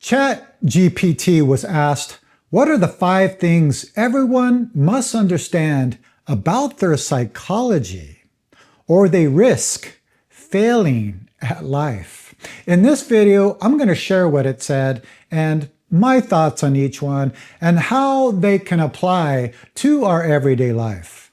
ChatGPT was asked, what are the 5 things everyone must understand about their psychology, or they risk failing at life? In this video, I'm going to share what it said and my thoughts on each one and how they can apply to our everyday life.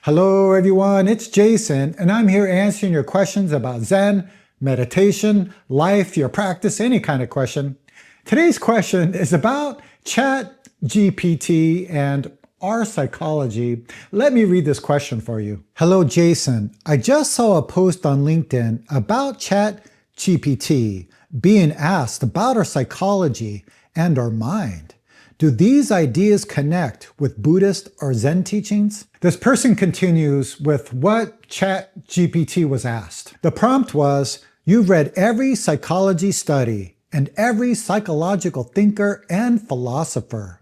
Hello everyone, it's Jason, and I'm here answering your questions about Zen, meditation, life, your practice, any kind of question. Today's question is about ChatGPT and our psychology. Let me read this question for you. Hello Jason, I just saw a post on LinkedIn about ChatGPT being asked about our psychology and our mind. Do these ideas connect with Buddhist or Zen teachings? This person continues with what ChatGPT was asked. The prompt was, you've read every psychology study and every psychological thinker and philosopher.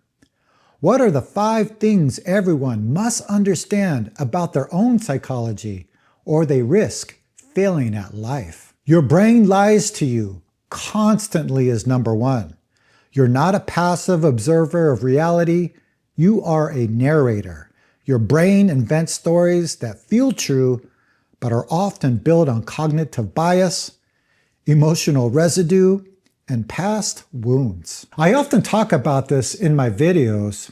What are the 5 things everyone must understand about their own psychology, or they risk failing at life? Your brain lies to you constantly is number 1. You're not a passive observer of reality. You are a narrator. Your brain invents stories that feel true, but are often built on cognitive bias, emotional residue, and past wounds. I often talk about this in my videos.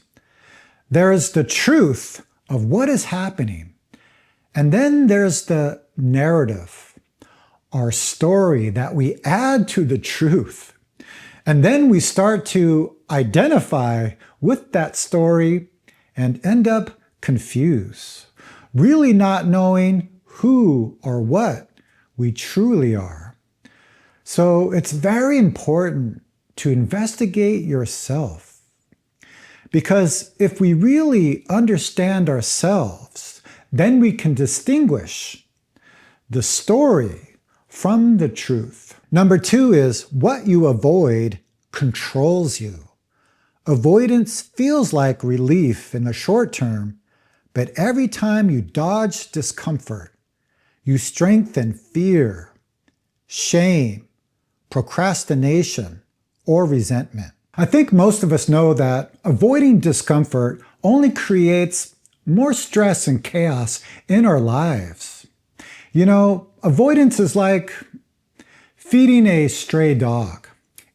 There is the truth of what is happening, and then there's the narrative, our story that we add to the truth. And then we start to identify with that story and end up confused, really not knowing who or what we truly are. So it's very important to investigate yourself, because if we really understand ourselves, then we can distinguish the story from the truth. Number 2 is what you avoid controls you. Avoidance feels like relief in the short term, but every time you dodge discomfort, you strengthen fear, shame, procrastination, or resentment. I think most of us know that avoiding discomfort only creates more stress and chaos in our lives. You know, avoidance is like feeding a stray dog,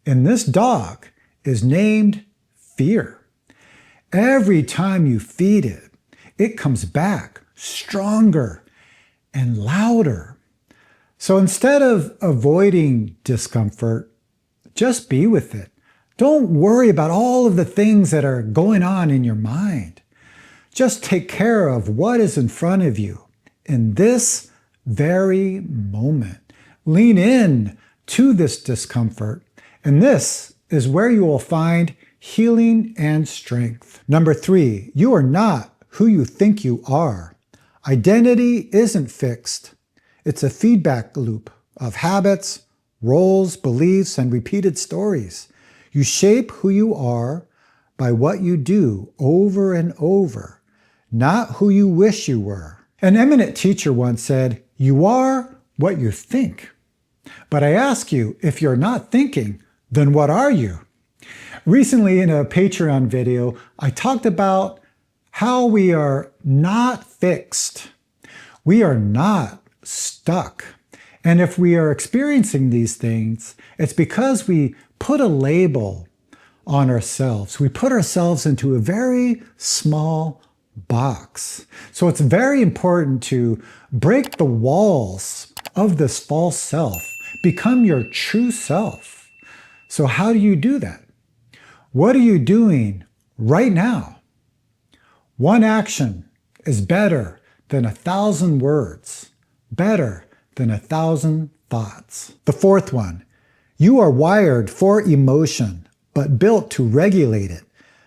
and this dog is named fear. Every time you feed it, it comes back stronger and louder. So instead of avoiding discomfort, just be with it. Don't worry about all of the things that are going on in your mind. Just take care of what is in front of you in this very moment. Lean in to this discomfort, and this is where you will find healing and strength. Number 3, you are not who you think you are. Identity isn't fixed. It's a feedback loop of habits, roles, beliefs, and repeated stories. You shape who you are by what you do over and over, not who you wish you were. An eminent teacher once said, you are what you think. But I ask you, if you're not thinking, then what are you? Recently in a Patreon video, I talked about how we are not fixed. We are not stuck. And if we are experiencing these things, it's because we put a label on ourselves. We put ourselves into a very small box. So it's very important to break the walls of this false self. Become your true self. So how do you do that? What are you doing right now? One action is better than 1,000 words, better than 1,000 thoughts. The 4th one, you are wired for emotion, but built to regulate it.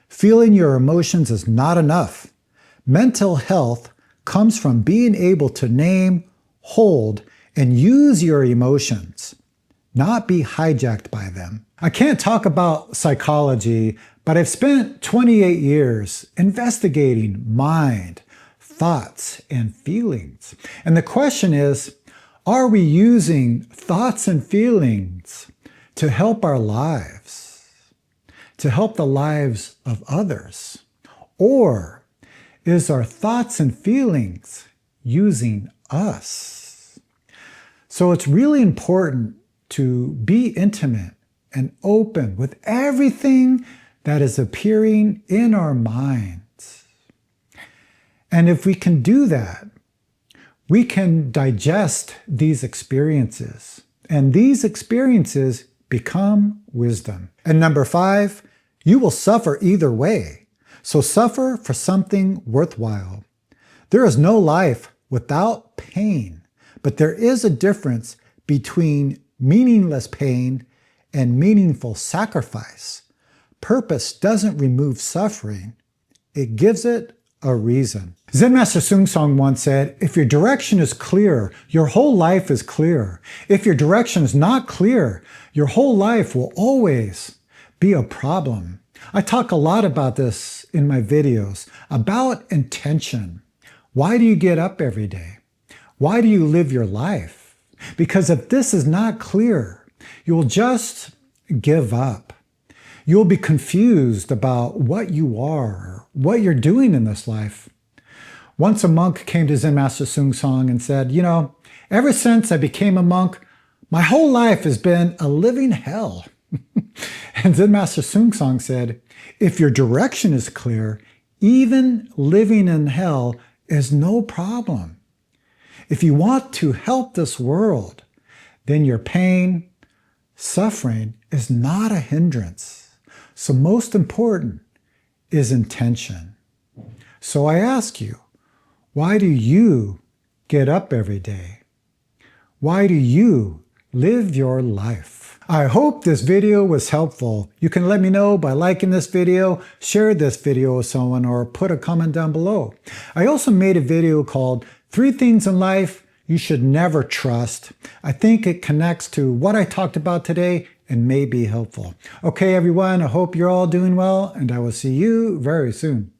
Feeling your emotions is not enough. Mental health comes from being able to name, hold, and use your emotions, not be hijacked by them. I can't talk about psychology, but I've spent 28 years investigating mind, thoughts, and feelings. And the question is, Are we using thoughts and feelings to help our lives, to help the lives of others? Or is our thoughts and feelings using us? So it's really important to be intimate and open with everything that is appearing in our minds. And if we can do that, we can digest these experiences, and these experiences become wisdom. And number 5, you will suffer either way. So suffer for something worthwhile. There is no life without pain, but there is a difference between meaningless pain and meaningful sacrifice. Purpose doesn't remove suffering, it gives it a reason. Zen Master Seung Song once said, if your direction is clear, your whole life is clear. If your direction is not clear, your whole life will always be a problem. I talk a lot about this in my videos, about intention. Why do you get up every day? Why do you live your life? Because if this is not clear, you'll just give up. You'll be confused about what you are, what you're doing in this life. Once a monk came to Zen Master Seung Song and said, ever since I became a monk, my whole life has been a living hell. And Zen Master Seung Song said, if your direction is clear, even living in hell is no problem. If you want to help this world, then your pain, suffering is not a hindrance. So most important is intention. So I ask you, why do you get up every day? Why do you live your life? I hope this video was helpful. You can let me know by liking this video, share this video with someone, or put a comment down below. I also made a video called 3 Things in Life You Should Never Trust. I think it connects to what I talked about today and may be helpful. Okay, everyone, I hope you're all doing well, and I will see you very soon.